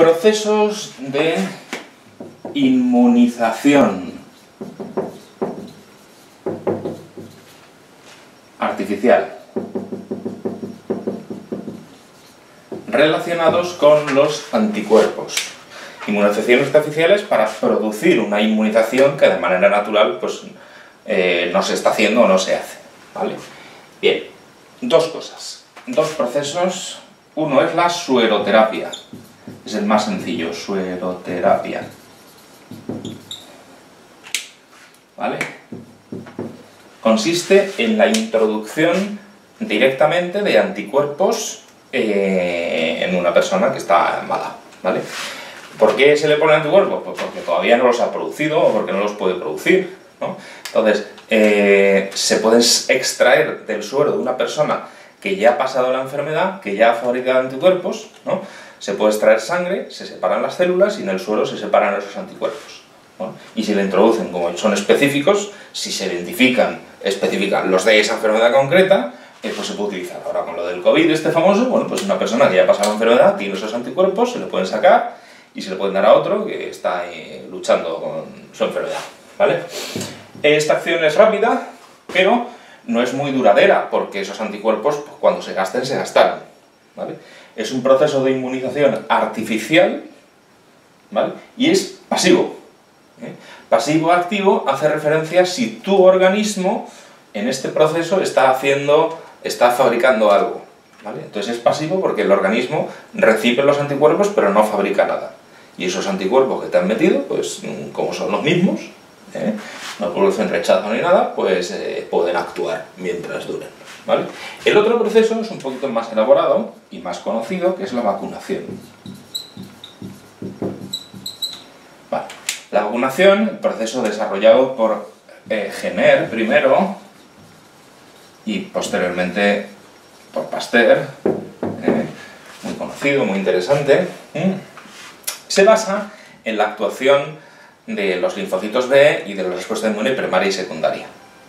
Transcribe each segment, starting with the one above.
Procesos de inmunización artificial relacionados con los anticuerpos. Inmunizaciones artificiales para producir una inmunización que de manera natural pues, no se está haciendo o no se hace, ¿vale? Bien, dos cosas, dos procesos. Uno es la sueroterapia, es el más sencillo, sueroterapia, ¿vale? Consiste en la introducción directamente de anticuerpos en una persona que está mala, ¿vale? ¿Por qué se le pone anticuerpos? Pues porque todavía no los ha producido o porque no los puede producir, ¿no? Entonces, se pueden extraer del suero de una persona que ya ha pasado la enfermedad, que ya ha fabricado anticuerpos, ¿no? Se puede extraer sangre, se separan las células y en el suero se separan esos anticuerpos, ¿no? Y si le introducen, como son específicos, si se especifican los de esa enfermedad concreta, pues se puede utilizar. Ahora con lo del COVID, este famoso, bueno, pues una persona que ya ha pasado la enfermedad, tiene esos anticuerpos, se le pueden sacar y se le pueden dar a otro que está luchando con su enfermedad, ¿vale? Esta acción es rápida, pero no es muy duradera, porque esos anticuerpos, pues, cuando se gasten, se gastaron, ¿vale? Es un proceso de inmunización artificial, ¿vale? Y es pasivo, ¿eh? Pasivo-activo hace referencia si tu organismo en este proceso está fabricando algo, ¿vale? Entonces es pasivo porque el organismo recibe los anticuerpos pero no fabrica nada. Y esos anticuerpos que te han metido, pues como son los mismos, no producen rechazo ni nada, pues pueden actuar mientras duren, ¿vale? El otro proceso es un poquito más elaborado y más conocido, que es la vacunación. Vale. La vacunación, el proceso desarrollado por Jenner primero y posteriormente por Pasteur, muy conocido, muy interesante, se basa en la actuación de los linfocitos B y de la respuesta inmune primaria y secundaria.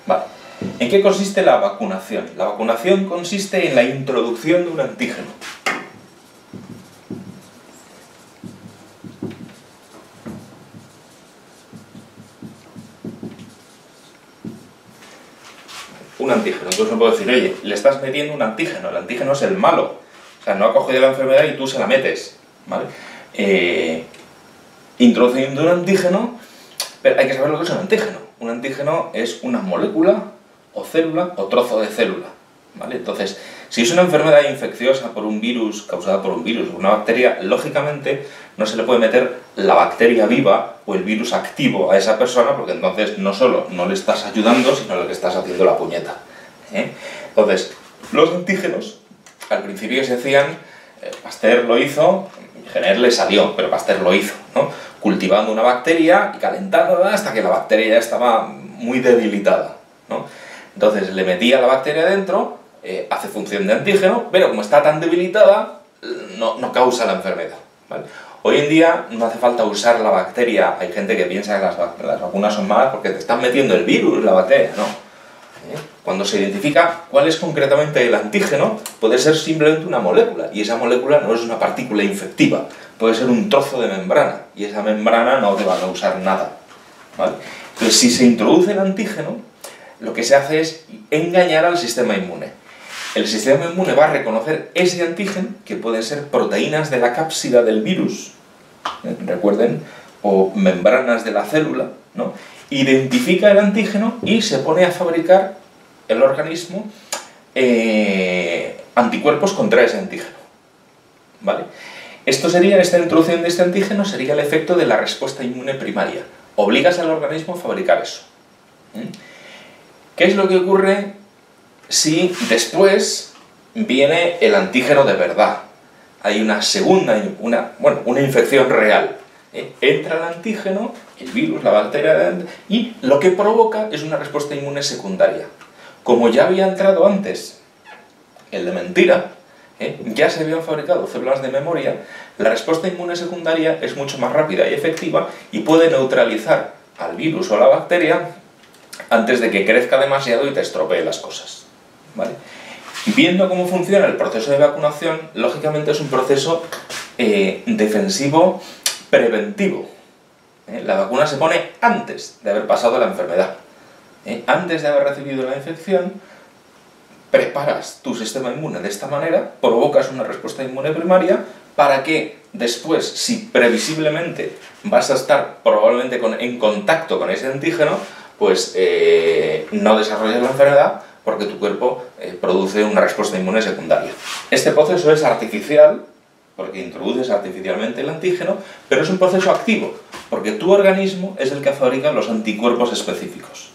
Vale. ¿En qué consiste la vacunación? La vacunación consiste en la introducción de un antígeno. Un antígeno. Entonces no puedo decir, oye, le estás metiendo un antígeno, el antígeno es el malo. O sea, no ha cogido la enfermedad y tú se la metes, ¿vale? Introduciendo un antígeno, pero hay que saber lo que es un antígeno. Un antígeno es una molécula o célula o trozo de célula, ¿vale? Entonces, si es una enfermedad infecciosa por un virus, causada por un virus o una bacteria, lógicamente no se le puede meter la bacteria viva o el virus activo a esa persona, porque entonces no solo no le estás ayudando, sino le estás haciendo la puñeta, ¿eh? Entonces, los antígenos, al principio se hacían, Pasteur lo hizo, Jenner le salió, pero Pasteur lo hizo, ¿no? Cultivando una bacteria y calentándola hasta que la bacteria ya estaba muy debilitada, ¿no? Entonces le metía la bacteria dentro, hace función de antígeno, pero como está tan debilitada, no causa la enfermedad, ¿vale? Hoy en día no hace falta usar la bacteria. Hay gente que piensa que las vacunas son malas porque te están metiendo el virus, la bacteria, no. Cuando se identifica cuál es concretamente el antígeno, puede ser simplemente una molécula, y esa molécula no es una partícula infectiva, puede ser un trozo de membrana, y esa membrana no te va a causar nada, ¿vale? Entonces, si se introduce el antígeno, lo que se hace es engañar al sistema inmune. El sistema inmune va a reconocer ese antígeno, que pueden ser proteínas de la cápsida del virus, recuerden, o membranas de la célula, ¿no? Identifica el antígeno y se pone a fabricar el organismo anticuerpos contra ese antígeno, ¿vale? Esta introducción de este antígeno sería el efecto de la respuesta inmune primaria. Obligas al organismo a fabricar eso. ¿Qué es lo que ocurre si después viene el antígeno de verdad? Hay una segunda, una infección real. Entra el antígeno, el virus, la bacteria, y lo que provoca es una respuesta inmune secundaria. Como ya había entrado antes el de mentira, ya se habían fabricado células de memoria, la respuesta inmune secundaria es mucho más rápida y efectiva y puede neutralizar al virus o a la bacteria antes de que crezca demasiado y te estropee las cosas, ¿vale? Viendo cómo funciona el proceso de vacunación, lógicamente es un proceso defensivo preventivo. La vacuna se pone antes de haber pasado la enfermedad. Antes de haber recibido la infección, preparas tu sistema inmune de esta manera, provocas una respuesta inmune primaria para que después, si previsiblemente vas a estar probablemente en contacto con ese antígeno, pues no desarrolles la enfermedad porque tu cuerpo produce una respuesta inmune secundaria. Este proceso es artificial, porque introduces artificialmente el antígeno, pero es un proceso activo, porque tu organismo es el que fabrica los anticuerpos específicos.